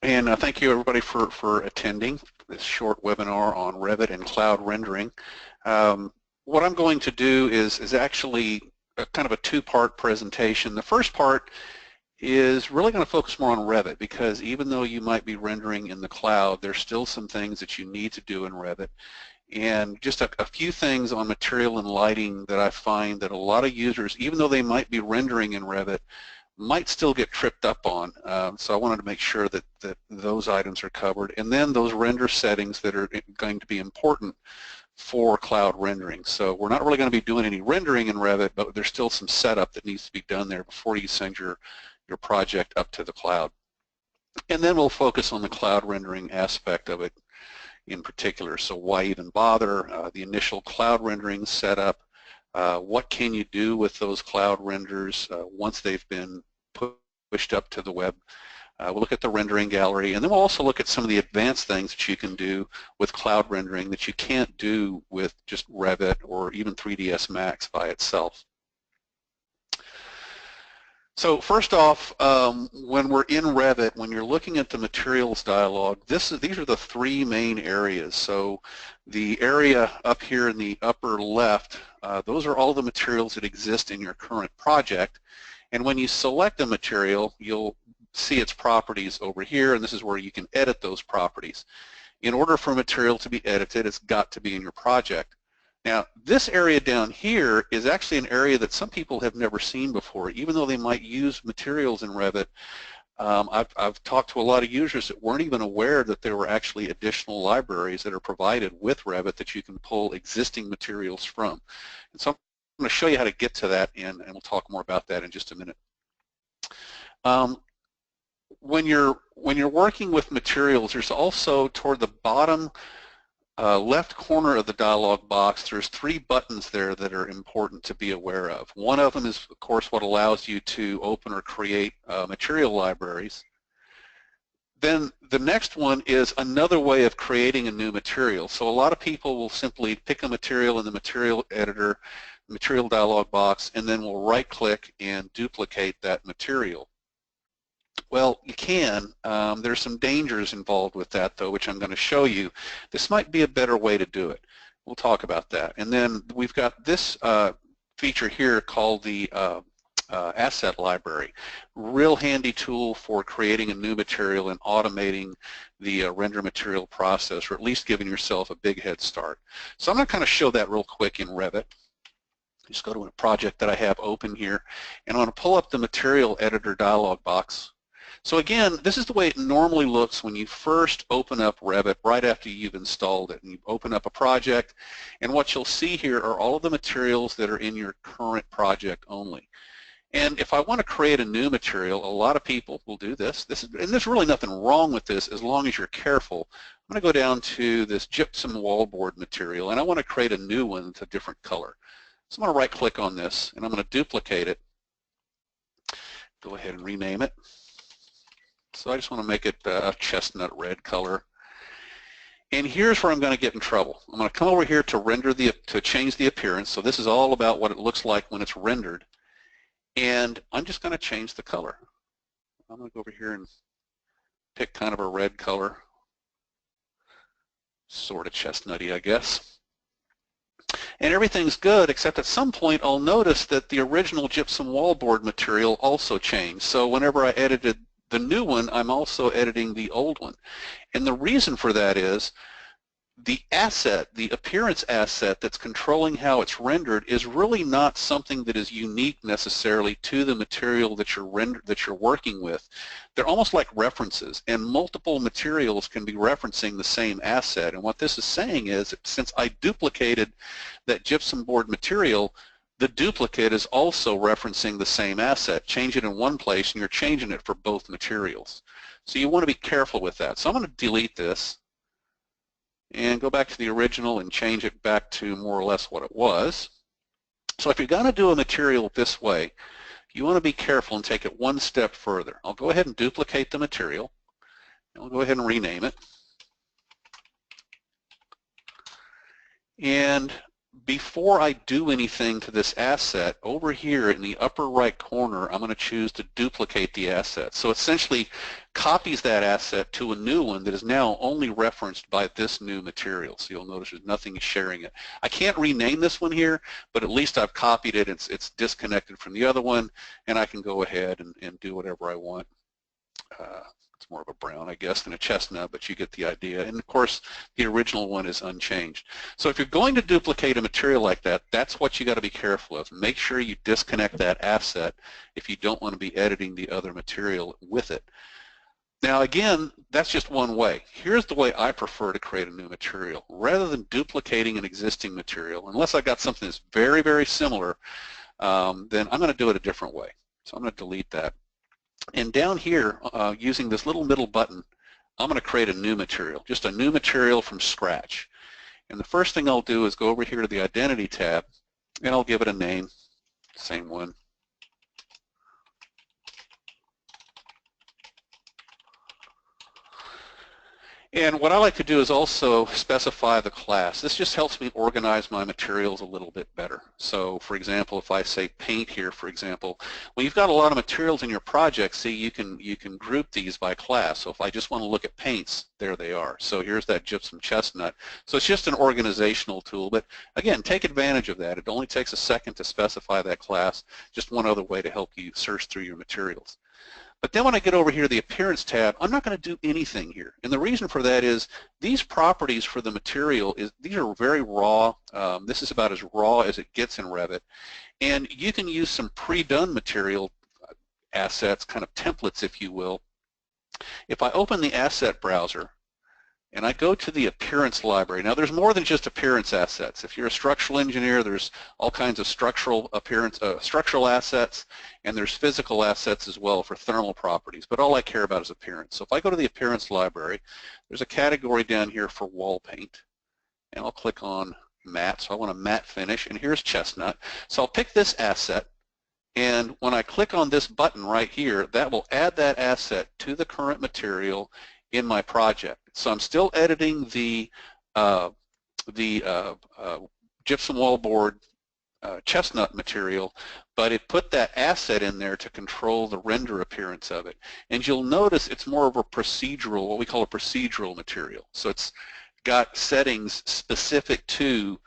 And thank you everybody for attending this short webinar on Revit and cloud rendering. What I'm going to do is actually kind of a two-part presentation. The first part is really going to focus more on Revit, because even though you might be rendering in the cloud, there's still some things that you need to do in Revit. And just a few things on material and lighting that I find that a lot of users, even though they might be rendering in Revit, might still get tripped up on. So I wanted to make sure that those items are covered. And then those render settings that are going to be important for cloud rendering. So we're not really going to be doing any rendering in Revit, but there's still some setup that needs to be done there before you send your project up to the cloud. And then we'll focus on the cloud rendering aspect of it in particular. So why even bother? The initial cloud rendering setup. What can you do with those cloud renders once they've been pushed up to the web? We'll look at the rendering gallery, and then we'll also look at some of the advanced things that you can do with cloud rendering that you can't do with just Revit or even 3ds Max by itself. So first off, when we're in Revit, when you're looking at the materials dialog, these are the three main areas. So the area up here in the upper left, those are all the materials that exist in your current project. And when you select a material, you'll see its properties over here, and this is where you can edit those properties. In order for a material to be edited, it's got to be in your project. Now, this area down here is actually an area that some people have never seen before, even though they might use materials in Revit. I've talked to a lot of users that weren't even aware that there were actually additional libraries that are provided with Revit that you can pull existing materials from. And so I'm going to show you how to get to that, and we'll talk more about that in just a minute. When you're working with materials, there's also toward the bottom left corner of the dialog box, there's three buttons there that are important to be aware of. One of them is, of course, what allows you to open or create material libraries. Then the next one is another way of creating a new material. So a lot of people will simply pick a material in the material editor, material dialog box, and then will right-click and duplicate that material. Well, you can. There's some dangers involved with that, though, which I'm going to show you. This might be a better way to do it. We'll talk about that. And then we've got this feature here called the asset library. Real handy tool for creating a new material and automating the render material process, or at least giving yourself a big head start. So I'm going to kind of show that real quick in Revit. Just go to a project that I have open here, and I'm going to pull up the material editor dialog box. So again, this is the way it normally looks when you first open up Revit right after you've installed it. And you open up a project, and what you'll see here are all of the materials that are in your current project only. And if I want to create a new material, a lot of people will do this. And there's really nothing wrong with this as long as you're careful. I'm going to go down to this gypsum wallboard material, and I want to create a new one with a different color. So I'm going to right-click on this, and I'm going to duplicate it. Go ahead and rename it. So I just want to make it a chestnut red color. And here's where I'm going to get in trouble. I'm going to come over here to change the appearance. So this is all about what it looks like when it's rendered. And I'm just going to change the color. I'm going to go over here and pick kind of a red color. Sort of chestnutty, I guess. And everything's good, except at some point I'll notice that the original gypsum wallboard material also changed. So whenever I edited the new one, I'm also editing the old one. And the reason for that is the asset, the appearance asset that's controlling how it's rendered is really not something that is unique necessarily to the material that you're working with. They're almost like references, and multiple materials can be referencing the same asset. And what this is saying is that since I duplicated that gypsum board material, the duplicate is also referencing the same asset. Change it in one place and you're changing it for both materials. So you want to be careful with that. So I'm going to delete this and go back to the original and change it back to more or less what it was. So if you're going to do a material this way, you want to be careful and take it one step further. I'll go ahead and duplicate the material. I'll go ahead and rename it. And before I do anything to this asset, over here in the upper right corner, I'm going to choose to duplicate the asset. So essentially copies that asset to a new one that is now only referenced by this new material. So you'll notice there's nothing sharing it. I can't rename this one here, but at least I've copied it. It's disconnected from the other one, and I can go ahead and do whatever I want. It's more of a brown, I guess, than a chestnut, but you get the idea. And of course, the original one is unchanged. So if you're going to duplicate a material like that, that's what you got to be careful of. Make sure you disconnect that asset if you don't want to be editing the other material with it. Now again, that's just one way. Here's the way I prefer to create a new material. Rather than duplicating an existing material, unless I got something that's very, very similar, then I'm going to do it a different way. So I'm going to delete that. And down here, using this little middle button, I'm going to create a new material, just a new material from scratch. And the first thing I'll do is go over here to the Identity tab, and I'll give it a name, same one. And what I like to do is also specify the class. This just helps me organize my materials a little bit better. So for example, if I say paint here, for example, when you've got a lot of materials in your project, see, you can group these by class. So if I just want to look at paints, there they are. So here's that gypsum chestnut. So it's just an organizational tool, but again, take advantage of that. It only takes a second to specify that class. Just one other way to help you search through your materials. But then when I get over here to the Appearance tab, I'm not going to do anything here. And the reason for that is these properties for the material, these are very raw. This is about as raw as it gets in Revit. And you can use some pre-done material assets, kind of templates, if you will. If I open the Asset Browser, and I go to the Appearance library. Now there's more than just appearance assets. If you're a structural engineer, there's all kinds of structural assets, and there's physical assets as well for thermal properties, but all I care about is appearance. So if I go to the Appearance library, there's a category down here for wall paint, and I'll click on matte. So I want a matte finish, and here's chestnut. So I'll pick this asset, and when I click on this button right here, that will add that asset to the current material in my project. So I'm still editing the gypsum wallboard chestnut material, but it put that asset in there to control the render appearance of it. And you'll notice it's more of a procedural, what we call a procedural material. So it's got settings specific to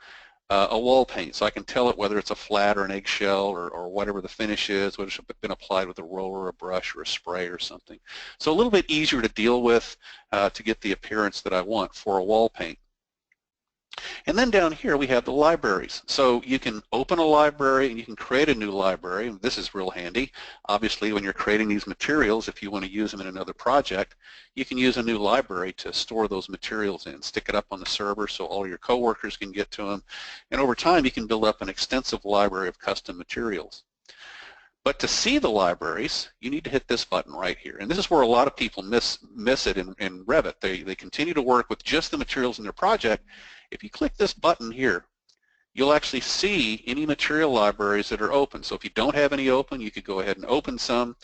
a wall paint, so I can tell it whether it's a flat or an eggshell or whatever the finish is, whether it's been applied with a roller, a brush, or a spray or something. So a little bit easier to deal with to get the appearance that I want for a wall paint. And then down here we have the libraries. So you can open a library and you can create a new library. This is real handy. Obviously, when you're creating these materials, if you want to use them in another project, you can use a new library to store those materials in. Stick it up on the server so all your coworkers can get to them. And over time, you can build up an extensive library of custom materials. But to see the libraries, you need to hit this button right here. And this is where a lot of people miss it in Revit. They continue to work with just the materials in their project. If you click this button here, you'll actually see any material libraries that are open. So if you don't have any open, you could go ahead and open some.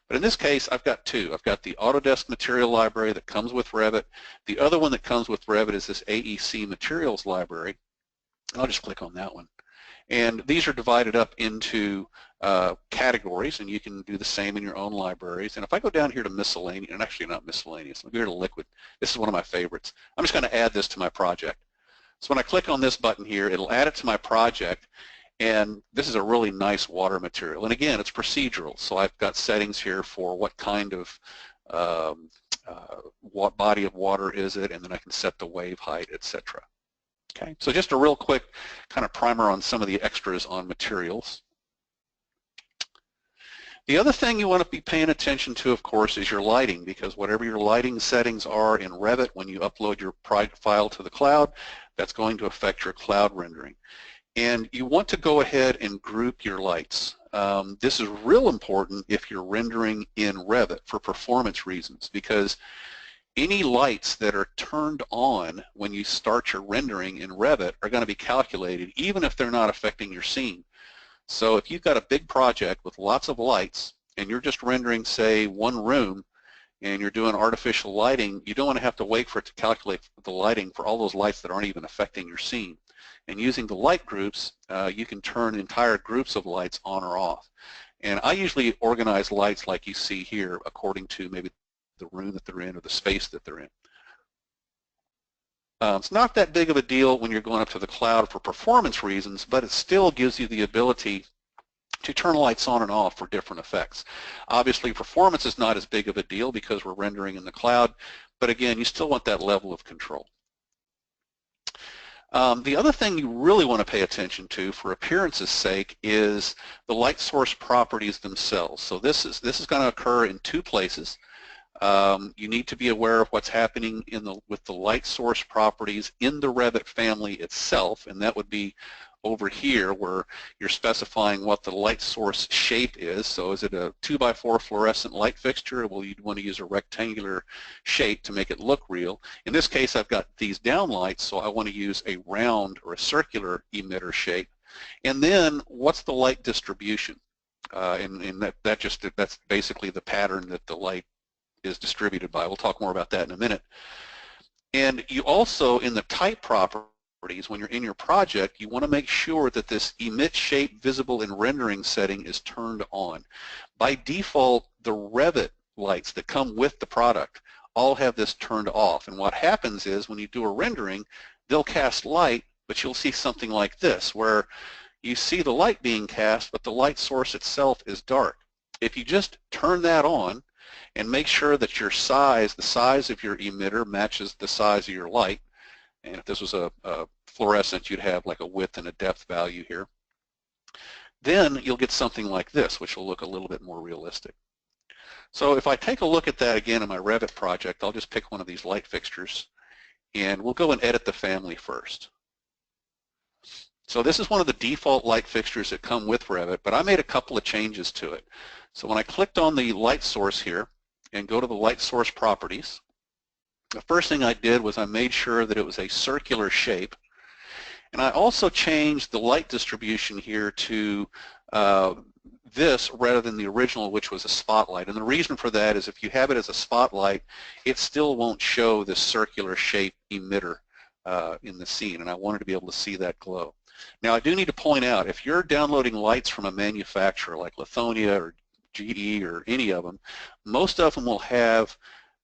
But in this case, I've got two. I've got the Autodesk Material Library that comes with Revit. The other one that comes with Revit is this AEC Materials Library. I'll just click on that one. And these are divided up into categories, and you can do the same in your own libraries. And if I go down here to miscellaneous, and actually not miscellaneous, I'll go here to liquid. This is one of my favorites. I'm just going to add this to my project. So when I click on this button here, it'll add it to my project, and this is a really nice water material. And again, it's procedural, so I've got settings here for what kind of what body of water is it, and then I can set the wave height, etc. Okay, so just a real quick kind of primer on some of the extras on materials. The other thing you want to be paying attention to, of course, is your lighting, because whatever your lighting settings are in Revit when you upload your file to the cloud, that's going to affect your cloud rendering. And you want to go ahead and group your lights. This is real important if you're rendering in Revit for performance reasons, because any lights that are turned on when you start your rendering in Revit are going to be calculated even if they're not affecting your scene. So if you've got a big project with lots of lights and you're just rendering, say, one room, and you're doing artificial lighting, you don't want to have to wait for it to calculate the lighting for all those lights that aren't even affecting your scene. And using the light groups, you can turn entire groups of lights on or off. And I usually organize lights like you see here according to maybe the room that they're in or the space that they're in. It's not that big of a deal when you're going up to the cloud for performance reasons, but it still gives you the ability to turn lights on and off for different effects. Obviously, performance is not as big of a deal because we're rendering in the cloud, but again, you still want that level of control. The other thing you really want to pay attention to for appearance's sake is the light source properties themselves. So this is going to occur in two places. You need to be aware of what's happening with the light source properties in the Revit family itself, and that would be over here where you're specifying what the light source shape is. So is it a 2x4 fluorescent light fixture? Well, you'd want to use a rectangular shape to make it look real. In this case, I've got these downlights, so I want to use a round or a circular emitter shape. And then what's the light distribution? And that's basically the pattern that the light is distributed by. We'll talk more about that in a minute. And you also, in the type properties, when you're in your project, you want to make sure that this emit shape visible in rendering setting is turned on. By default, the Revit lights that come with the product all have this turned off. And what happens is when you do a rendering, they'll cast light, but you'll see something like this, where you see the light being cast, but the light source itself is dark. If you just turn that on and make sure that your size, the size of your emitter matches the size of your light, and if this was a fluorescent, you'd have like a width and a depth value here, then you'll get something like this, which will look a little bit more realistic. So if I take a look at that again in my Revit project, I'll just pick one of these light fixtures, and we'll go and edit the family first. So this is one of the default light fixtures that come with Revit, but I made a couple of changes to it. So when I clicked on the light source here and go to the light source properties, the first thing I did was I made sure that it was a circular shape, and I also changed the light distribution here to this rather than the original, which was a spotlight. And the reason for that is if you have it as a spotlight, it still won't show this circular shape emitter in the scene, and I wanted to be able to see that glow. Now I do need to point out, if you're downloading lights from a manufacturer like Lithonia or GE or any of them, most of them will have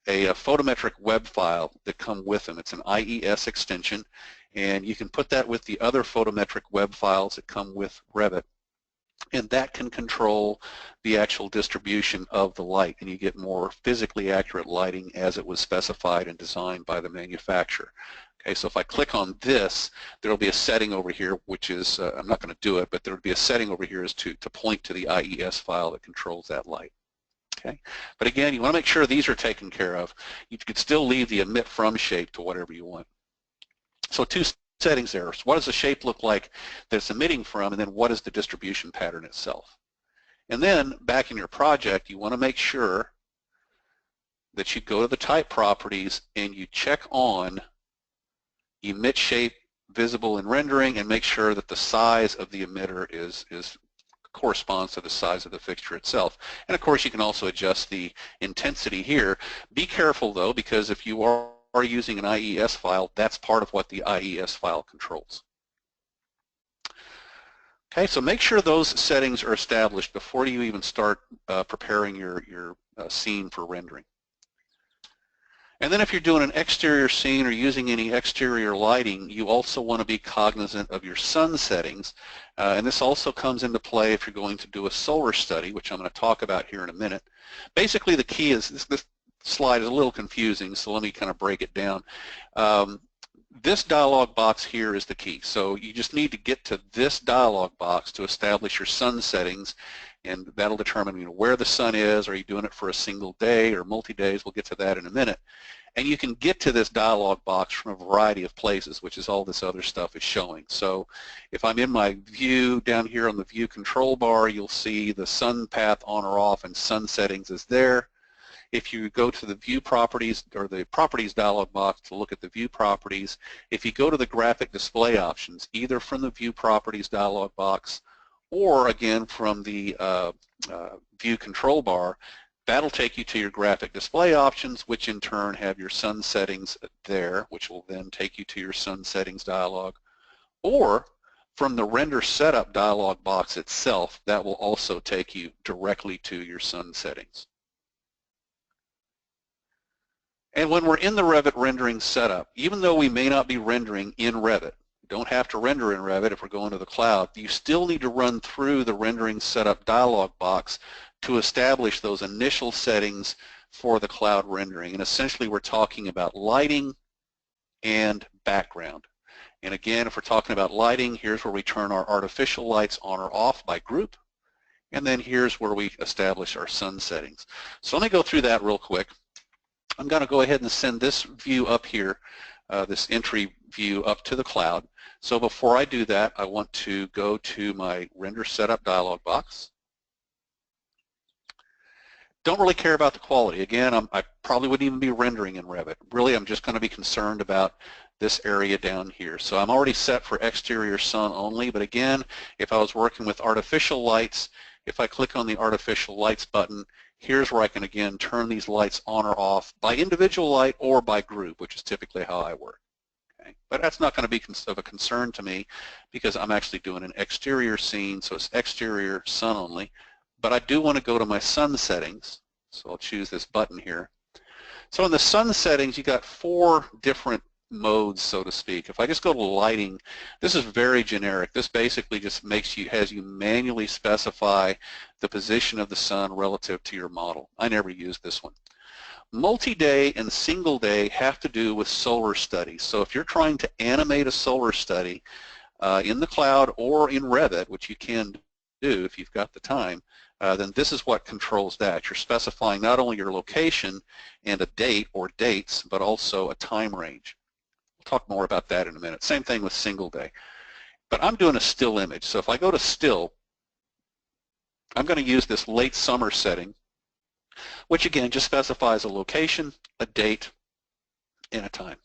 a photometric web file that come with them. It's an IES extension, and you can put that with the other photometric web files that come with Revit, and that can control the actual distribution of the light, and you get more physically accurate lighting as it was specified and designed by the manufacturer. Okay, so if I click on this, there will be a setting over here, which is, I'm not going to do it, but there will be a setting over here is to point to the IES file that controls that light. Okay, but again, you want to make sure these are taken care of. You could still leave the emit from shape to whatever you want. So two settings there. So what does the shape look like that it's emitting from, and then what is the distribution pattern itself? And then back in your project, you want to make sure that you go to the type properties and you check on emit shape visible in rendering and make sure that the size of the emitter corresponds to the size of the fixture itself. And of course you can also adjust the intensity here. Be careful though, because if you are using an IES file, that's part of what the IES file controls. Okay, so make sure those settings are established before you even start preparing your scene for rendering. And then if you're doing an exterior scene or using any exterior lighting, you also want to be cognizant of your sun settings. And this also comes into play if you're going to do a solar study, which I'm going to talk about here in a minute. Basically the key is, this slide is a little confusing, so let me kind of break it down. This dialog box here is the key. So you just need to get to this dialog box to establish your sun settings, and that'll determine where the sun is. Are you doing it for a single day or multi-days? We'll get to that in a minute. And you can get to this dialog box from a variety of places, which is all this other stuff is showing. So if I'm in my view, down here on the view control bar, you'll see the sun path on or off and sun settings is there. If you go to the view properties or the properties dialog box to look at the view properties, if you go to the graphic display options, either from the view properties dialog box or again from the view control bar, that'll take you to your graphic display options, which in turn have your sun settings there, which will then take you to your sun settings dialog. or from the render setup dialog box itself, that will also take you directly to your sun settings. And when we're in the Revit rendering setup, even though we may not be rendering in Revit, you don't have to render in Revit if we're going to the cloud, you still need to run through the rendering setup dialog box to establish those initial settings for the cloud rendering. And essentially we're talking about lighting and background. And again, if we're talking about lighting, here's where we turn our artificial lights on or off by group. And then here's where we establish our sun settings. So let me go through that real quick. I'm going to go ahead and send this view up here, this entry view up to the cloud. So before I do that, I want to go to my render setup dialog box. Don't really care about the quality. Again, I probably wouldn't even be rendering in Revit. Really, I'm just going to be concerned about this area down here. So I'm already set for exterior sun only, but again, if I was working with artificial lights, if I click on the artificial lights button, here's where I can again turn these lights on or off by individual light or by group, which is typically how I work. Okay? But that's not going to be of a concern to me because I'm actually doing an exterior scene, so it's exterior sun only. But I do want to go to my sun settings, so I'll choose this button here. So in the sun settings, you got 4 different modes, so to speak. If I just go to lighting, this is very generic. This basically just has you manually specify the position of the sun relative to your model. I never use this one. Multi-day and single day have to do with solar studies. So if you're trying to animate a solar study in the cloud or in Revit, which you can do if you've got the time, then this is what controls that. You're specifying not only your location and a date or dates, but also a time range. We'll talk more about that in a minute. Same thing with single day. But I'm doing a still image. So if I go to still, I'm going to use this late summer setting, which again just specifies a location, a date, and a time.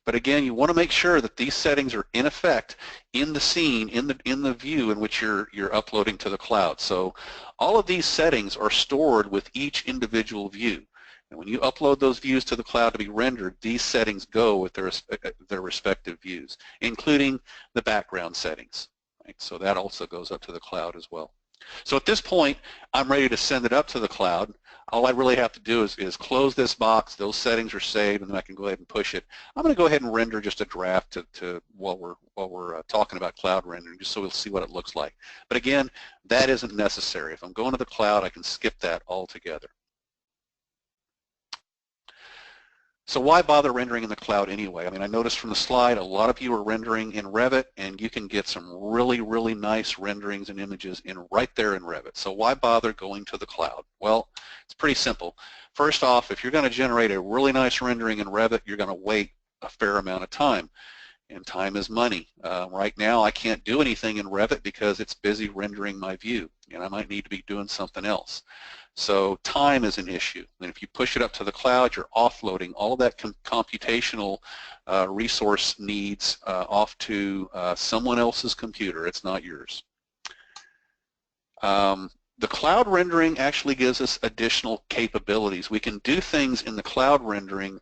But again, you want to make sure that these settings are in effect in the scene, in the view in which you're uploading to the cloud. So all of these settings are stored with each individual view. And when you upload those views to the cloud to be rendered, these settings go with their respective views, including the background settings. Right? So that also goes up to the cloud as well. So at this point, I'm ready to send it up to the cloud. All I really have to do is close this box. Those settings are saved, and then I can go ahead and push it. I'm going to go ahead and render just a draft while we're talking about cloud rendering, just so we'll see what it looks like. But again, that isn't necessary. If I'm going to the cloud, I can skip that altogether. So why bother rendering in the cloud anyway? I mean, I noticed from the slide a lot of you are rendering in Revit, and you can get some really, really nice renderings and images right there in Revit. So why bother going to the cloud? Well, it's pretty simple. First off, if you're going to generate a really nice rendering in Revit, you're going to wait a fair amount of time, and time is money. Right now, I can't do anything in Revit because it's busy rendering my view, and I might need to be doing something else. So time is an issue, and if you push it up to the cloud, you're offloading all of that computational resource needs off to someone else's computer. It's not yours. The cloud rendering actually gives us additional capabilities. We can do things in the cloud rendering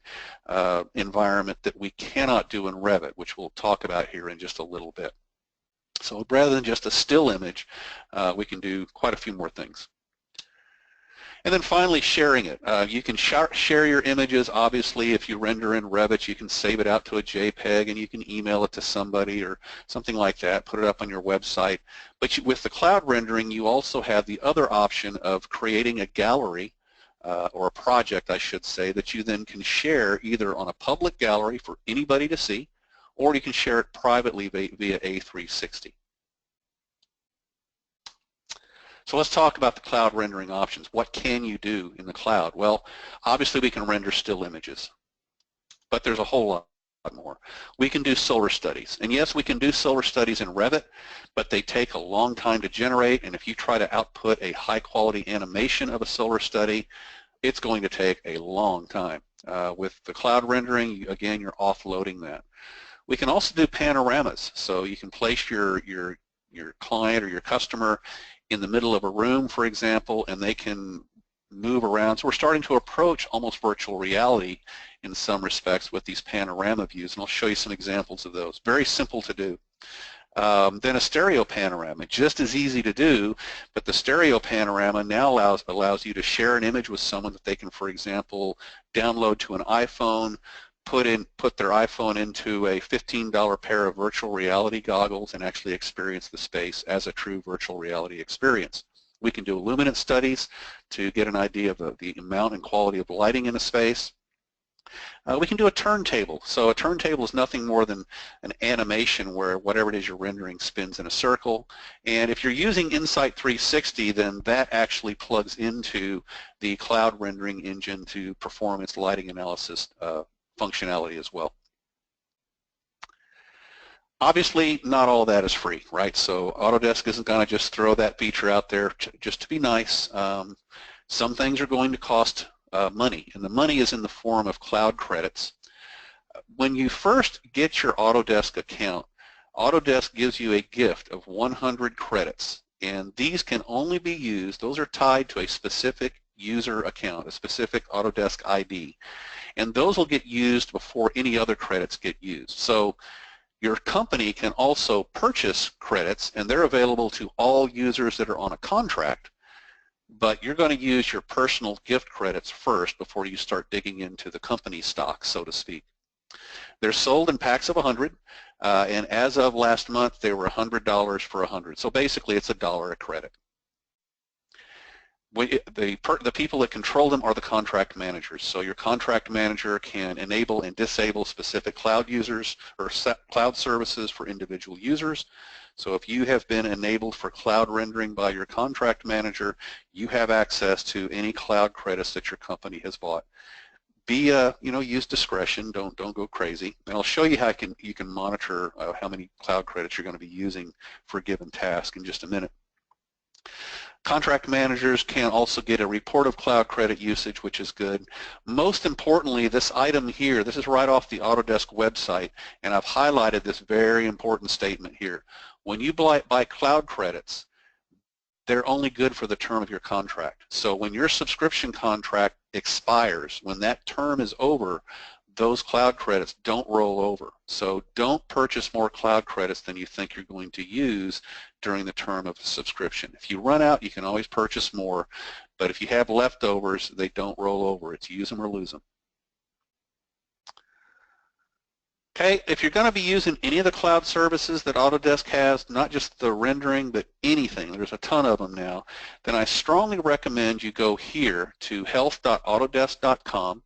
environment that we cannot do in Revit, which we'll talk about here in just a little bit. So rather than just a still image, we can do quite a few more things. And then finally, sharing it. You can share your images. Obviously, if you render in Revit, you can save it out to a JPEG and you can email it to somebody or something like that, put it up on your website. But with the cloud rendering, you also have the other option of creating a gallery or a project, I should say, that you then can share either on a public gallery for anybody to see, or you can share it privately via A360. So let's talk about the cloud rendering options. What can you do in the cloud? Well, obviously we can render still images, but there's a whole lot more. We can do solar studies, and yes, we can do solar studies in Revit, but they take a long time to generate, and if you try to output a high-quality animation of a solar study, it's going to take a long time. With the cloud rendering, again, you're offloading that. We can also do panoramas, so you can place your client or your customer in the middle of a room, for example, and they can move around. So we're starting to approach almost virtual reality in some respects with these panorama views, and I'll show you some examples of those. Very simple to do. Then a stereo panorama, just as easy to do, but the stereo panorama now allows you to share an image with someone that they can, for example, download to an iPhone, put their iPhone into a $15 pair of virtual reality goggles and actually experience the space as a true virtual reality experience. We can do luminance studies to get an idea of the amount and quality of lighting in a space. We can do a turntable. So a turntable is nothing more than an animation where whatever it is you're rendering spins in a circle. And if you're using Insight 360, then that actually plugs into the cloud rendering engine to perform its lighting analysis functionality as well. Obviously, not all that is free, right? So Autodesk isn't going to just throw that feature out there just to be nice. Some things are going to cost money, and the money is in the form of cloud credits. When you first get your Autodesk account, Autodesk gives you a gift of 100 credits, and these can only be used, those are tied to a specific user account, a specific Autodesk ID, and those will get used before any other credits get used. So your company can also purchase credits, and they're available to all users that are on a contract, but you're going to use your personal gift credits first before you start digging into the company stock, so to speak. They're sold in packs of 100, and as of last month, they were $100 for 100. So basically, it's $1 a credit. The people that control them are the contract managers. So your contract manager can enable and disable specific cloud users or cloud services for individual users. So if you have been enabled for cloud rendering by your contract manager, you have access to any cloud credits that your company has bought. Use discretion. Don't go crazy. And I'll show you how you can monitor how many cloud credits you're going to be using for a given task in just a minute. Contract managers can also get a report of cloud credit usage, which is good. Most importantly, this item here, this is right off the Autodesk website, and I've highlighted this very important statement here. When you buy cloud credits, they're only good for the term of your contract. So when your subscription contract expires, when that term is over, those cloud credits don't roll over. So don't purchase more cloud credits than you think you're going to use during the term of the subscription. If you run out, you can always purchase more, but if you have leftovers, they don't roll over. It's use them or lose them. Okay, if you're going to be using any of the cloud services that Autodesk has, not just the rendering, but anything, there's a ton of them now, then I strongly recommend you go here to health.autodesk.com.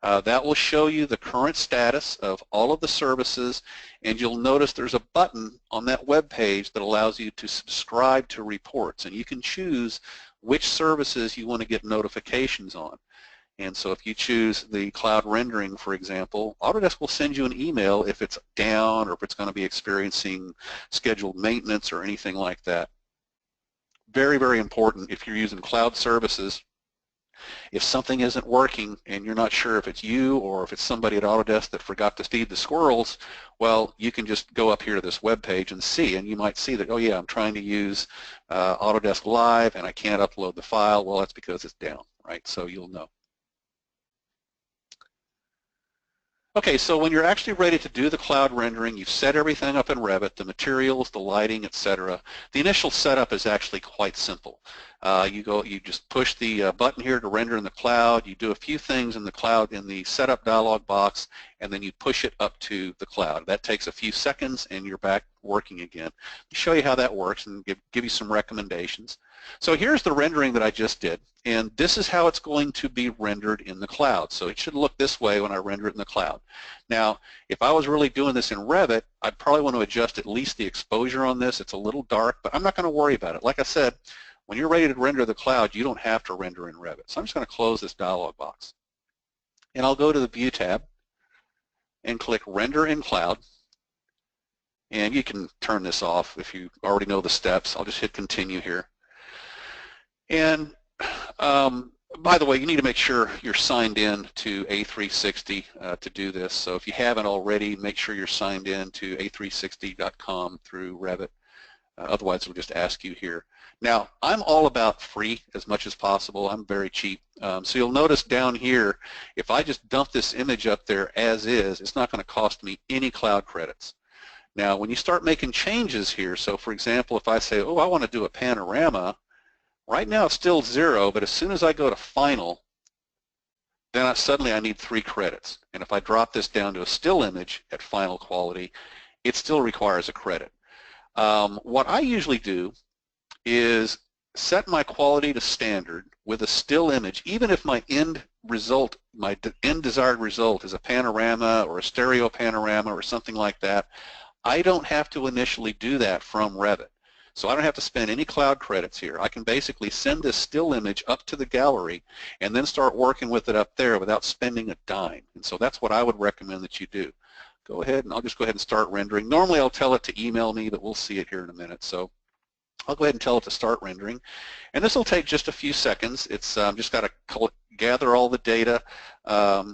That will show you the current status of all of the services, and you'll notice there's a button on that web page that allows you to subscribe to reports, and you can choose which services you want to get notifications on. And so if you choose the cloud rendering, for example, Autodesk will send you an email if it's down or if it's going to be experiencing scheduled maintenance or anything like that. Very, very important if you're using cloud services. If something isn't working and you're not sure if it's you or if it's somebody at Autodesk that forgot to feed the squirrels, well, you can just go up here to this web page and see, and you might see that, oh yeah, I'm trying to use Autodesk Live and I can't upload the file. Well, that's because it's down, right? So you'll know. Okay, so when you're actually ready to do the cloud rendering, you've set everything up in Revit, the materials, the lighting, etc. The initial setup is actually quite simple. You just push the button here to render in the cloud. You do a few things in the cloud in the setup dialog box, and then you push it up to the cloud. That takes a few seconds, and you're back working again. I'll show you how that works and give you some recommendations. So here's the rendering that I just did, and this is how it's going to be rendered in the cloud. So it should look this way when I render it in the cloud. Now, if I was really doing this in Revit, I'd probably want to adjust at least the exposure on this. It's a little dark, but I'm not going to worry about it. Like I said, when you're ready to render the cloud, you don't have to render in Revit. So I'm just going to close this dialog box. And I'll go to the View tab and click Render in Cloud. And you can turn this off if you already know the steps. I'll just hit Continue here. And by the way, you need to make sure you're signed in to A360 to do this. So if you haven't already, make sure you're signed in to A360.com through Revit. Otherwise, it'll just ask you here. Now, I'm all about free as much as possible. I'm very cheap. So you'll notice down here, if I just dump this image up there as is, it's not going to cost me any cloud credits. Now, when you start making changes here, so for example, if I say, oh, I want to do a panorama, right now it's still 0, but as soon as I go to Final, then suddenly I need 3 credits. And if I drop this down to a still image at final quality, it still requires a credit. What I usually do is set my quality to standard with a still image, even if my end result, my end desired result is a panorama or a stereo panorama or something like that. I don't have to initially do that from Revit. So I don't have to spend any cloud credits here. I can basically send this still image up to the gallery and then start working with it up there without spending a dime. And so that's what I would recommend that you do. Go ahead, and I'll just go ahead and start rendering. Normally I'll tell it to email me, but we'll see it here in a minute. So I'll go ahead and tell it to start rendering. And this will take just a few seconds. It's just got to gather all the data,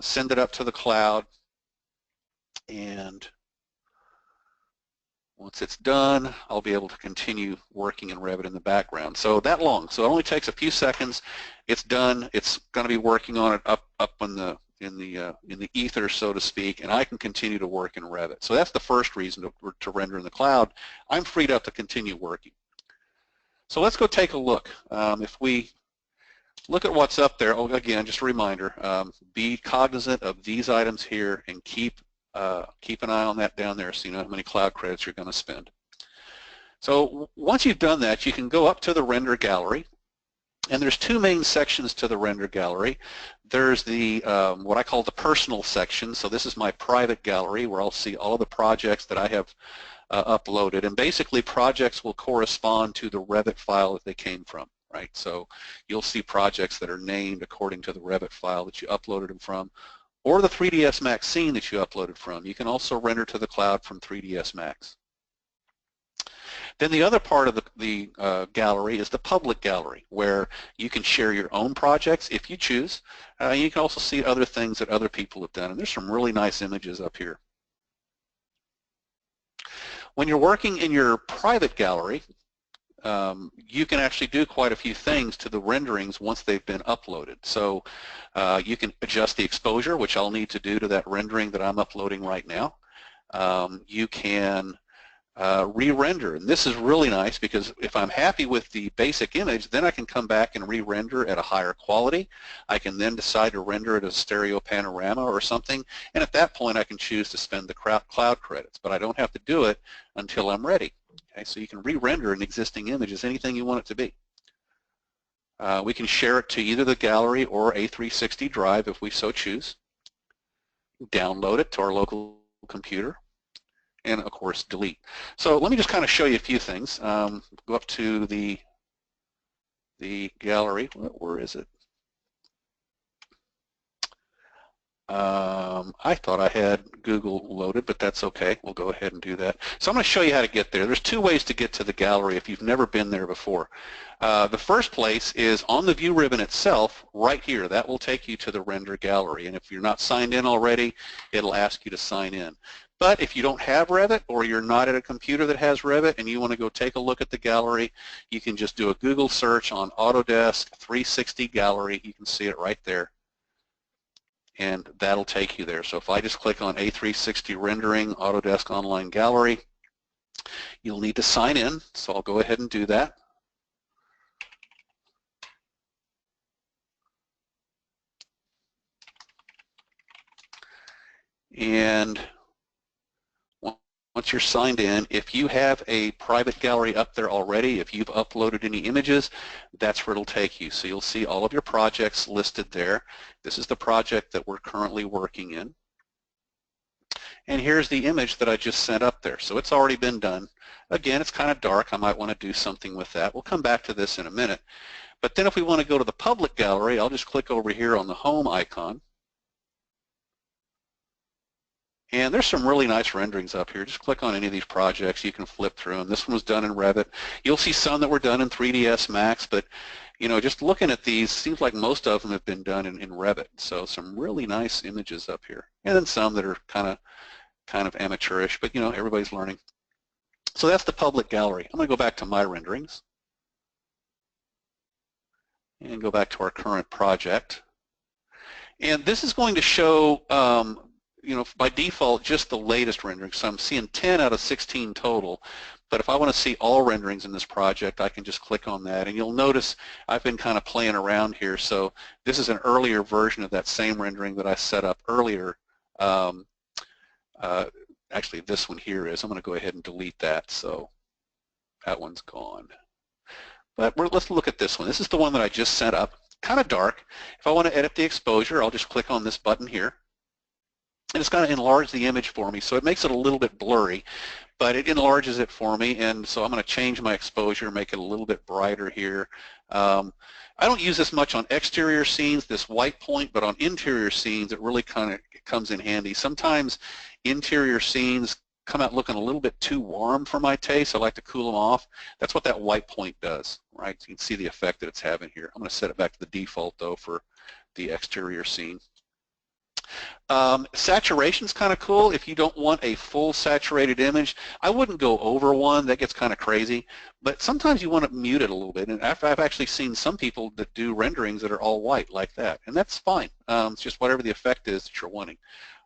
send it up to the cloud, and once it's done, I'll be able to continue working in Revit in the background. So that long. So it only takes a few seconds. It's done. It's going to be working on it up in the ether, so to speak, and I can continue to work in Revit. So that's the first reason to render in the cloud. I'm freed up to continue working. So let's go take a look. If we look at what's up there, again, just a reminder, be cognizant of these items here and keep an eye on that down there so you know how many cloud credits you're going to spend. So once you've done that, you can go up to the render gallery, and there's 2 main sections to the render gallery. There's the what I call the personal section. So this is my private gallery where I'll see all of the projects that I have uploaded, and basically projects will correspond to the Revit file that they came from, right? So you'll see projects that are named according to the Revit file that you uploaded them from, or the 3ds Max scene that you uploaded from. You can also render to the cloud from 3ds Max. Then the other part of the gallery is the public gallery, where you can share your own projects if you choose. You can also see other things that other people have done, and there's some really nice images up here. When you're working in your private gallery, you can actually do quite a few things to the renderings once they've been uploaded. So you can adjust the exposure, which I'll need to do to that rendering that I'm uploading right now. You can re-render, and this is really nice because if I'm happy with the basic image, then I can come back and re-render at a higher quality. I can then decide to render it as a stereo panorama or something, and at that point I can choose to spend the cloud credits, but I don't have to do it until I'm ready. Okay, so you can re-render an existing image as anything you want it to be. We can share it to either the gallery or A360 drive if we so choose. Download it to our local computer, and of course delete. So let me just kind of show you a few things. Go up to the gallery. Where is it? I thought I had Google loaded, but that's okay. We'll go ahead and do that. So I'm going to show you how to get there. There's 2 ways to get to the gallery if you've never been there before. The first place is on the view ribbon itself, right here. That will take you to the render gallery, and if you're not signed in already, it'll ask you to sign in. But if you don't have Revit, or you're not at a computer that has Revit and you want to go take a look at the gallery, you can just do a Google search on Autodesk 360 Gallery. You can see it right there, and that'll take you there. So if I just click on A360 Rendering Autodesk Online Gallery, you'll need to sign in, so I'll go ahead and do that. And once you're signed in, if you have a private gallery up there already, if you've uploaded any images, that's where it'll take you. So you'll see all of your projects listed there. This is the project that we're currently working in. And here's the image that I just sent up there. So it's already been done. Again, it's kind of dark. I might want to do something with that. We'll come back to this in a minute. But then if we want to go to the public gallery, I'll just click over here on the home icon. And there's some really nice renderings up here. Just click on any of these projects. You can flip through them. This one was done in Revit. You'll see some that were done in 3ds Max, but you know, just looking at these, seems like most of them have been done in Revit. So some really nice images up here, and then some that are kind of amateurish, but you know, everybody's learning. So that's the public gallery. I'm going to go back to my renderings and go back to our current project. And this is going to show by default, just the latest rendering. So I'm seeing 10 out of 16 total. But if I want to see all renderings in this project, I can just click on that. And you'll notice I've been kind of playing around here. So this is an earlier version of that same rendering that I set up earlier. Um, actually, this one here is. I'm going to go ahead and delete that. So that one's gone. But let's look at this one. This is the one that I just set up. Kind of dark. If I want to edit the exposure, I'll just click on this button here. And it's going to enlarge the image for me, so it makes it a little bit blurry, but it enlarges it for me, and so I'm going to change my exposure, make it a little bit brighter here. I don't use this much on exterior scenes, this white point, but on interior scenes it really kind of comes in handy. Sometimes interior scenes come out looking a little bit too warm for my taste. I like to cool them off. That's what that white point does, right? So you can see the effect that it's having here. I'm going to set it back to the default, though, for the exterior scene. Saturation's kind of cool. If you don't want a full saturated image, I wouldn't go over one. That gets kind of crazy. But sometimes you want to mute it a little bit. And I've actually seen some people that do renderings that are all white like that. And that's fine. It's just whatever the effect is that you're wanting.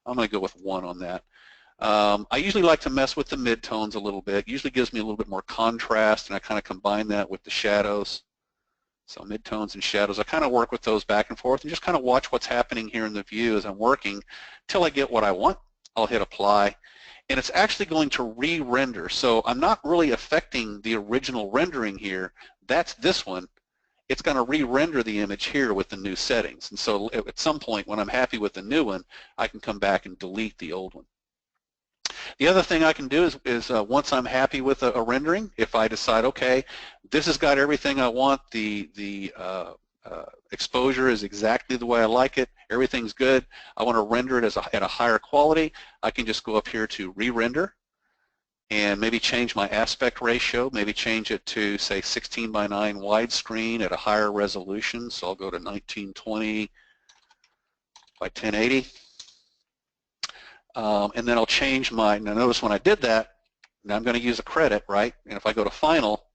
I'm going to go with 1 on that. I usually like to mess with the midtones a little bit. It usually gives me a little bit more contrast, and I kind of combine that with the shadows. So midtones and shadows, I kind of work with those back and forth and just kind of watch what's happening here in the view as I'm working till I get what I want. I'll hit apply, and it's actually going to re-render. So I'm not really affecting the original rendering here. That's this one. It's going to re-render the image here with the new settings. And so at some point when I'm happy with the new one, I can come back and delete the old one. The other thing I can do is once I'm happy with a rendering, if I decide, okay, this has got everything I want, the exposure is exactly the way I like it, everything's good, I want to render it at a higher quality, I can just go up here to re-render and maybe change my aspect ratio, maybe change it to, say, 16:9 widescreen at a higher resolution. So I'll go to 1920 by 1080. And then I'll change my, now notice when I did that, now I'm going to use a credit, right? And if I go to final,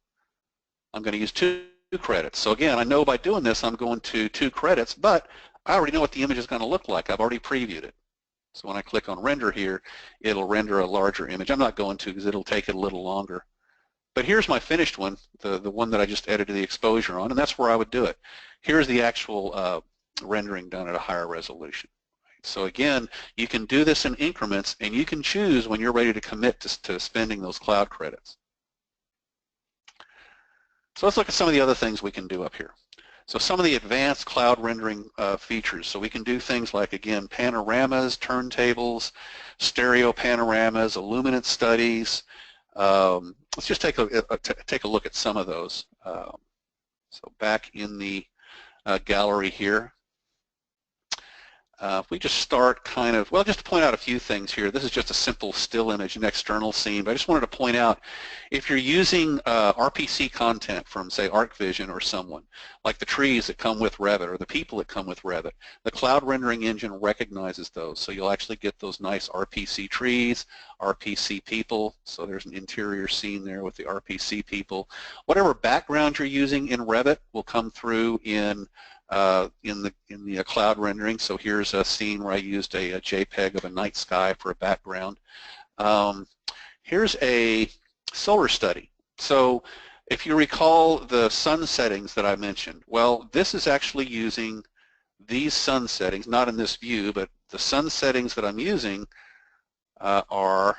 I'm going to use 2 credits. So again, I know by doing this I'm going to 2 credits, but I already know what the image is going to look like. I've already previewed it. So when I click on render here, it'll render a larger image. I'm not going to because it'll take it a little longer. But here's my finished one, the one that I just edited the exposure on, and that's where I would do it. Here's the actual rendering done at a higher resolution. So again, you can do this in increments, and you can choose when you're ready to commit to spending those cloud credits. So let's look at some of the other things we can do up here. So some of the advanced cloud rendering features. So we can do things like, again, panoramas, turntables, stereo panoramas, illuminance studies. Let's just take a look at some of those. So back in the gallery here. If we just start kind of, well, just to point out a few things here, this is just a simple still image, an external scene, but I just wanted to point out, if you're using RPC content from, say, ArcVision or someone, like the trees that come with Revit or the people that come with Revit, the cloud rendering engine recognizes those, so you'll actually get those nice RPC trees, RPC people, so there's an interior scene there with the RPC people. Whatever background you're using in Revit will come through in the cloud rendering. So here's a scene where I used a JPEG of a night sky for a background. Here's a solar study. So if you recall the sun settings that I mentioned, well, this is actually using these sun settings, not in this view, but the sun settings that I'm using are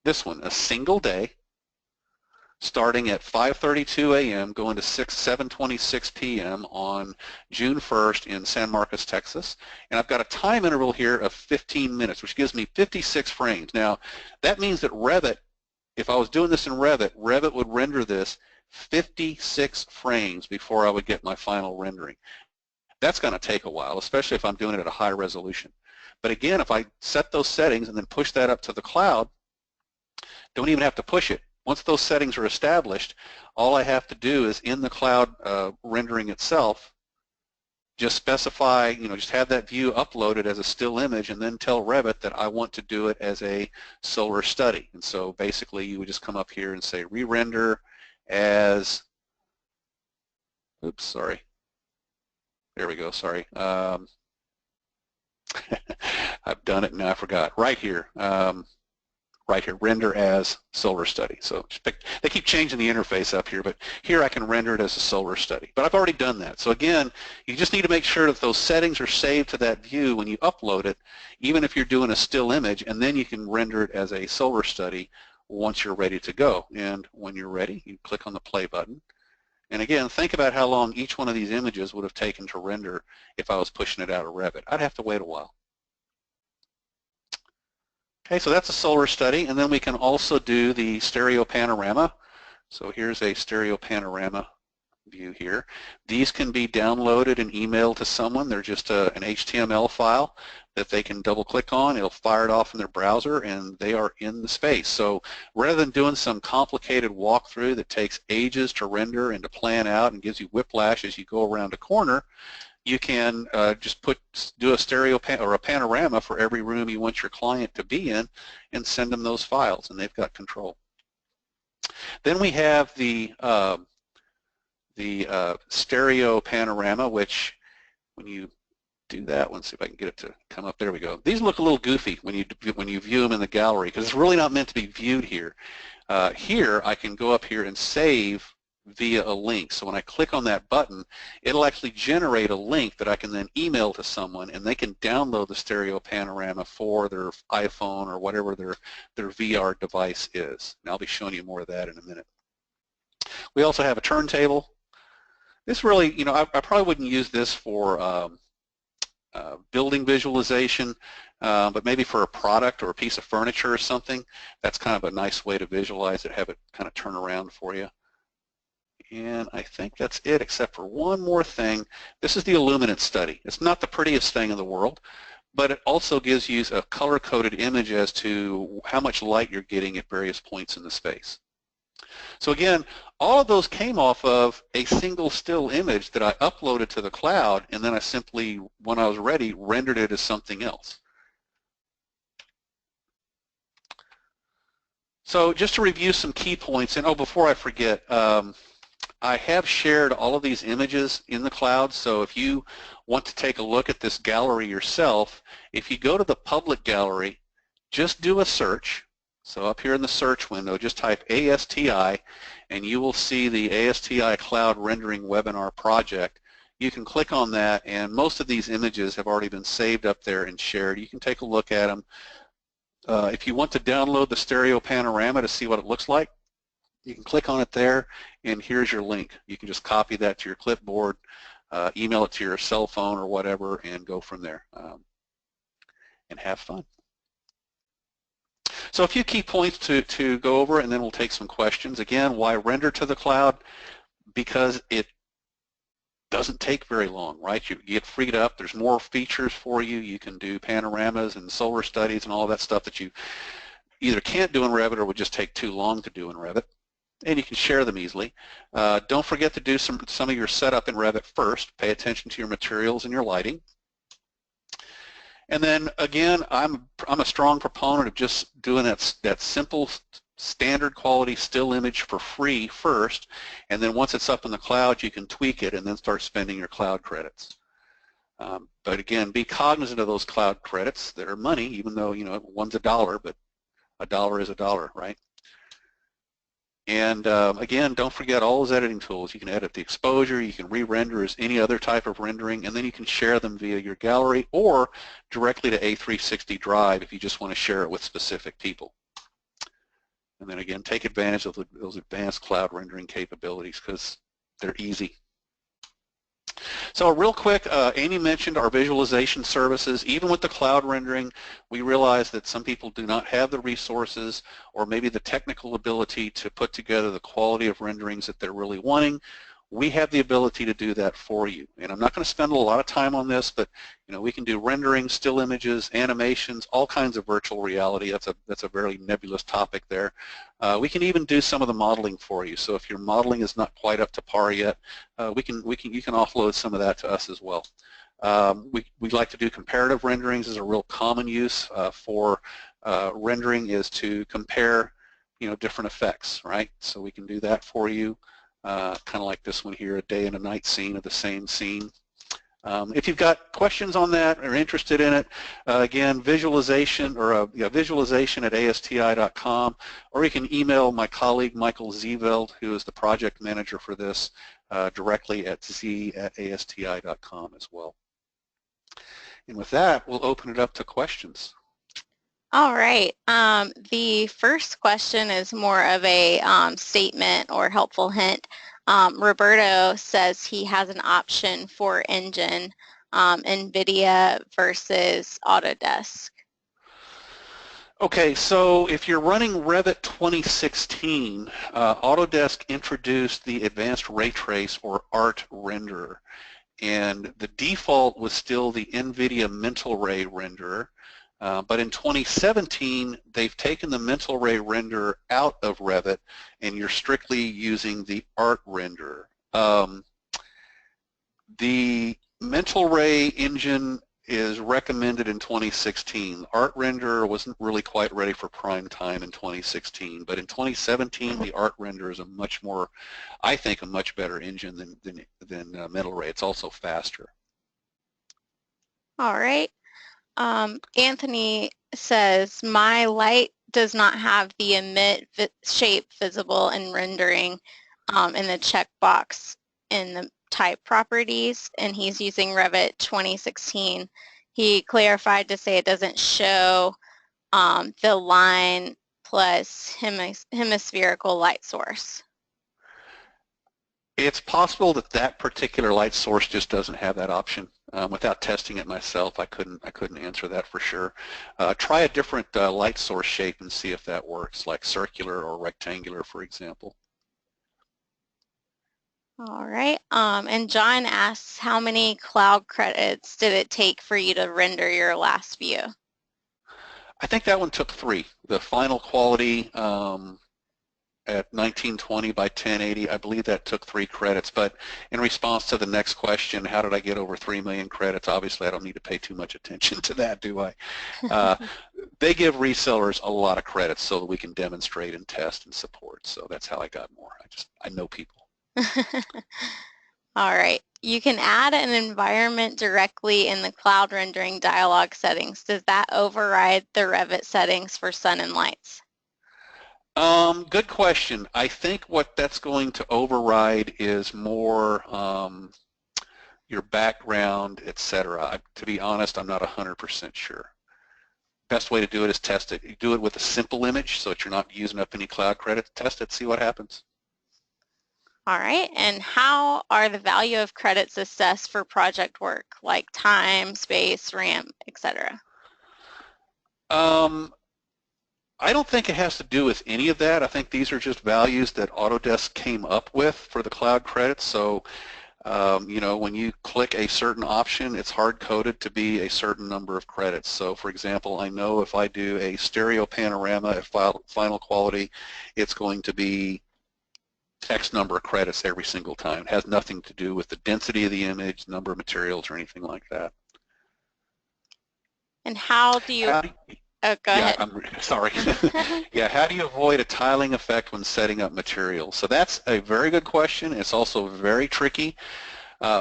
this one, a single day, starting at 5:32 a.m., going to 7:26 p.m. on June 1st in San Marcos, Texas. And I've got a time interval here of 15 minutes, which gives me 56 frames. Now, that means that Revit, if I was doing this in Revit, Revit would render this 56 frames before I would get my final rendering. That's going to take a while, especially if I'm doing it at a high resolution. But again, if I set those settings and then push that up to the cloud, don't even have to push it. Once those settings are established, all I have to do is in the cloud rendering itself, just specify, just have that view uploaded as a still image and then tell Revit that I want to do it as a solar study. And so basically you would just come up here and say re-render as, oops, sorry. There we go, sorry. I've done it and I forgot. Right here. Right here, render as solar study. So they keep changing the interface up here, but here I can render it as a solar study. But I've already done that. So again, you just need to make sure that those settings are saved to that view when you upload it, even if you're doing a still image, and then you can render it as a solar study once you're ready to go. And when you're ready, you click on the play button. And again, think about how long each one of these images would have taken to render if I was pushing it out of Revit. I'd have to wait a while. Okay, so that's a solar study, and then we can also do the stereo panorama. So here's a stereo panorama view here. These can be downloaded and emailed to someone. They're just an HTML file that they can double click on. It'll fire it off in their browser and they are in the space. So rather than doing some complicated walkthrough that takes ages to render and to plan out and gives you whiplash as you go around a corner, you can just do a stereo or a panorama for every room you want your client to be in and send them those files, and they've got control. Then we have the stereo panorama, which when you do that, let's see if I can get it to come up. There we go. These look a little goofy when you view them in the gallery because it's really not meant to be viewed here. Here I can go up here and save via a link. So when I click on that button, it'll actually generate a link that I can then email to someone, and they can download the stereo panorama for their iPhone or whatever their VR device is. And I'll be showing you more of that in a minute. We also have a turntable. This really, you know, I probably wouldn't use this for building visualization, but maybe for a product or a piece of furniture or something. That's kind of a nice way to visualize it, have it kind of turn around for you. And I think that's it, except for one more thing. This is the illuminance study. It's not the prettiest thing in the world, but it also gives you a color-coded image as to how much light you're getting at various points in the space. So again, all of those came off of a single still image that I uploaded to the cloud, and then I simply, when I was ready, rendered it as something else. So just to review some key points, and before I forget, I have shared all of these images in the cloud, so if you want to take a look at this gallery yourself, if you go to the public gallery, just do a search. So up here in the search window, just type ASTI, and you will see the ASTI Cloud Rendering Webinar Project. You can click on that, and most of these images have already been saved up there and shared. You can take a look at them. If you want to download the stereo panorama to see what it looks like, you can click on it there, and here's your link. You can just copy that to your clipboard, email it to your cell phone or whatever, and go from there and have fun. So a few key points to go over, and then we'll take some questions. Again, why render to the cloud? Because it doesn't take very long, right? You get freed up. There's more features for you. You can do panoramas and solar studies and all that stuff that you either can't do in Revit or would just take too long to do in Revit. And you can share them easily. Don't forget to do some of your setup in Revit first. Pay attention to your materials and your lighting. And then again, I'm a strong proponent of just doing that simple standard quality still image for free first, and then once it's up in the cloud, you can tweak it and then start spending your cloud credits. But again, be cognizant of those cloud credits. They're money, even though, you know, one's $1, but $1 is $1, right? And again, don't forget all those editing tools. You can edit the exposure, you can re-render as any other type of rendering, and then you can share them via your gallery or directly to A360 Drive if you just want to share it with specific people. And then again, take advantage of those advanced cloud rendering capabilities because they're easy. So real quick, Amy mentioned our visualization services. Even with the cloud rendering, we realize that some people do not have the resources or maybe the technical ability to put together the quality of renderings that they're really wanting. We have the ability to do that for you. And I'm not going to spend a lot of time on this, but you know, we can do rendering, still images, animations, all kinds of virtual reality. That's a very nebulous topic there. We can even do some of the modeling for you. So if your modeling is not quite up to par yet, you can offload some of that to us as well. We like to do comparative renderings as a real common use for rendering is to compare, you know, different effects, right? So we can do that for you. Kind of like this one here, a day and a night scene of the same scene. If you've got questions on that or interested in it, again, visualization or visualization at ASTI.com, or you can email my colleague Michael Zeveld, who is the project manager for this, directly at z@asti.com as well. And with that, we'll open it up to questions. All right. The first question is more of a statement or helpful hint. Roberto says he has an option for engine, NVIDIA versus Autodesk. Okay, so if you're running Revit 2016, Autodesk introduced the Advanced Ray Trace or ART renderer, and the default was still the NVIDIA Mental Ray renderer. But in 2017, they've taken the Mental Ray renderer out of Revit, and you're strictly using the ART renderer. The Mental Ray engine is recommended in 2016. ART renderer wasn't really quite ready for prime time in 2016, but in 2017, the ART renderer is a much more, I think, a much better engine than Mental Ray. It's also faster. All right. Anthony says, my light does not have the emit shape visible in rendering in the checkbox in the type properties, and he's using Revit 2016. He clarified to say it doesn't show the line plus hemispherical light source. It's possible that that particular light source just doesn't have that option. Without testing it myself, I couldn't answer that for sure. Try a different light source shape and see if that works, like circular or rectangular, for example. All right. And John asks, how many cloud credits did it take for you to render your last view? I think that one took 3. The final quality at 1920 by 1080, I believe that took 3 credits. But in response to the next question, how did I get over 3 million credits? Obviously, I don't need to pay too much attention to that, do I? They give resellers a lot of credits so that we can demonstrate and test and support. So that's how I got more. I know people. All right. You can add an environment directly in the cloud rendering dialog settings. Does that override the Revit settings for sun and lights? Good question. I think what that's going to override is more your background, etc. To be honest, I'm not 100% sure. Best way to do it is test it. You do it with a simple image so that you're not using up any cloud credits. Test it, see what happens. All right. And how are the value of credits assessed for project work, like time, space, RAM, etc.? I don't think it has to do with any of that. I think these are just values that Autodesk came up with for the cloud credits. So, you know, when you click a certain option, it's hard-coded to be a certain number of credits. So, for example, I know if I do a stereo panorama at final quality, it's going to be X number of credits every single time. It has nothing to do with the density of the image, number of materials, or anything like that. And how do you... Oh, go ahead. I'm sorry. Yeah, how do you avoid a tiling effect when setting up materials? So that's a very good question. It's also very tricky.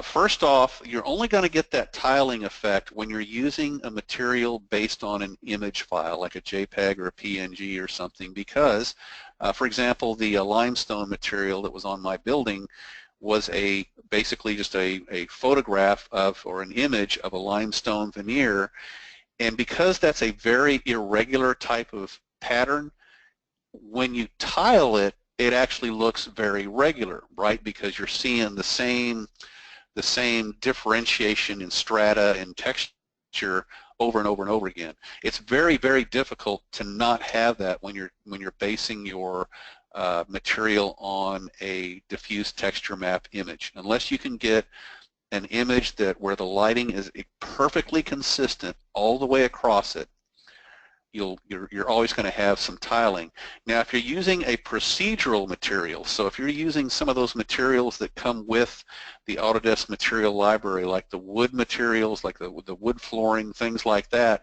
First off, you're only going to get that tiling effect when you're using a material based on an image file, like a JPEG or a PNG or something, because, for example, the limestone material that was on my building was basically just a photograph of, or an image of a limestone veneer. And because that's a very irregular type of pattern, when you tile it, it actually looks very regular, right? Because you're seeing the same differentiation in strata and texture over and over and over again. It's very, very difficult to not have that when you're basing your material on a diffuse texture map image, unless you can get an image where the lighting is perfectly consistent all the way across it. You're always going to have some tiling. Now, if you're using a procedural material, so if you're using some of those materials that come with the Autodesk material library, like the wood materials, like the wood flooring, things like that,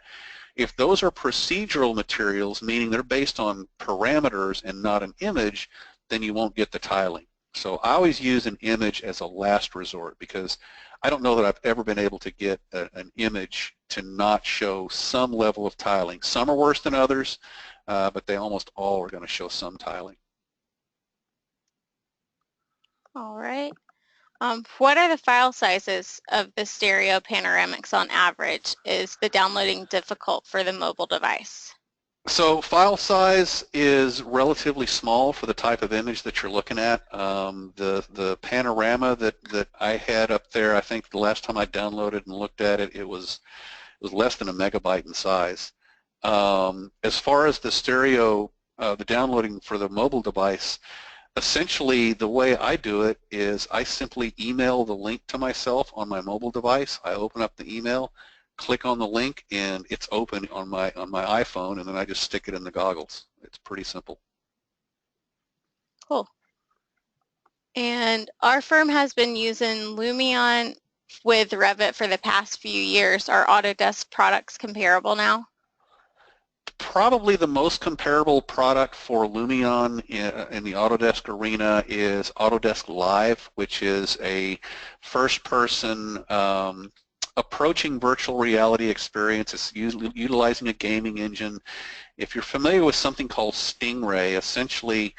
if those are procedural materials, meaning they're based on parameters and not an image, then you won't get the tiling. So I always use an image as a last resort because I don't know that I've ever been able to get an image to not show some level of tiling. Some are worse than others, but they almost all are going to show some tiling. All right. What are the file sizes of the stereo panoramics on average? Is the downloading difficult for the mobile device? So file size is relatively small for the type of image that you're looking at. The panorama that I had up there, I think the last time I downloaded and looked at it, it was less than a megabyte in size. As far as the stereo, the downloading for the mobile device, essentially the way I do it is I simply email the link to myself on my mobile device. I open up the email, click on the link, and it's open on my iPhone, and then I just stick it in the goggles. It's pretty simple. Cool. And our firm has been using Lumion with Revit for the past few years. Are Autodesk products comparable now? Probably the most comparable product for Lumion in the Autodesk arena is Autodesk Live, which is a first-person approaching virtual reality experience. It's utilizing a gaming engine. If you're familiar with something called Stingray, essentially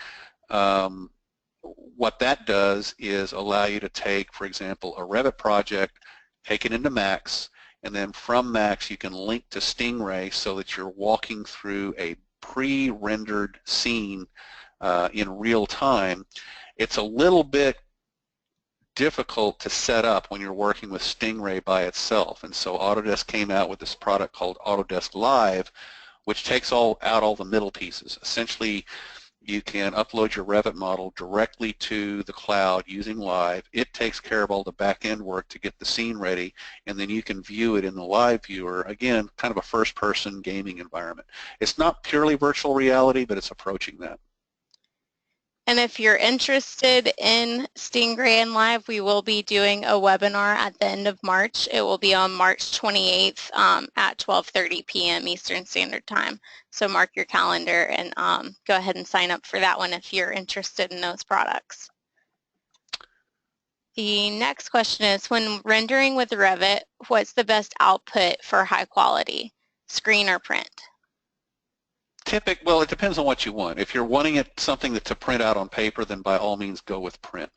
what that does is allow you to take, for example, a Revit project, take it into Max, and then from Max you can link to Stingray so that you're walking through a pre-rendered scene in real time. It's a little bit difficult to set up when you're working with Stingray by itself, and so Autodesk came out with this product called Autodesk Live, which takes out all the middle pieces. Essentially, you can upload your Revit model directly to the cloud using Live. It takes care of all the back-end work to get the scene ready, and then you can view it in the Live viewer. Again, kind of a first-person gaming environment. It's not purely virtual reality, but it's approaching that. And if you're interested in Stingray and Live, we will be doing a webinar at the end of March. It will be on March 28th at 12:30 p.m. Eastern Standard Time. So mark your calendar and go ahead and sign up for that one if you're interested in those products. The next question is, when rendering with Revit, what's the best output for high quality, screen or print? Well, it depends on what you want. If you're wanting something to print out on paper, then by all means go with print.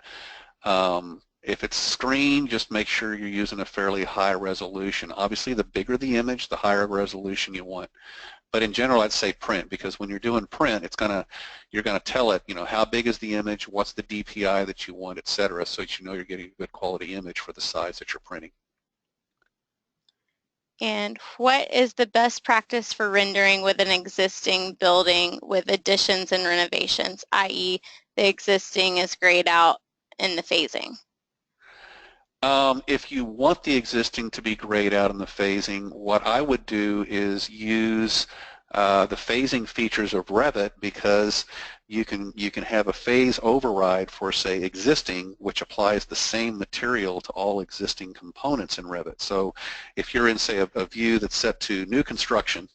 If it's screen, just make sure you're using a fairly high resolution. Obviously, the bigger the image, the higher resolution you want. But in general, I'd say print, because when you're doing print, you're gonna tell it, how big is the image, what's the DPI that you want, etc., so that you know you're getting a good quality image for the size that you're printing. And what is the best practice for rendering with an existing building with additions and renovations, i.e. the existing is grayed out in the phasing? If you want the existing to be grayed out in the phasing, what I would do is use the phasing features of Revit, because you can have a phase override for, say, existing, which applies the same material to all existing components in Revit. So if you're in, say, a view that's set to new construction,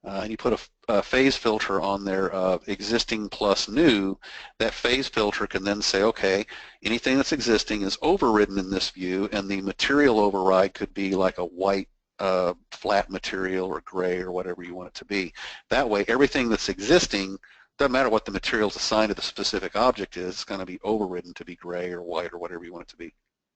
and you put a phase filter on there of existing plus new, that phase filter can then say, okay, anything that's existing is overridden in this view, and the material override could be like a white flat material or gray or whatever you want it to be. That way, everything that's existing, doesn't matter what the materials assigned to the specific object is, it's going to be overridden to be gray or white or whatever you want it to be.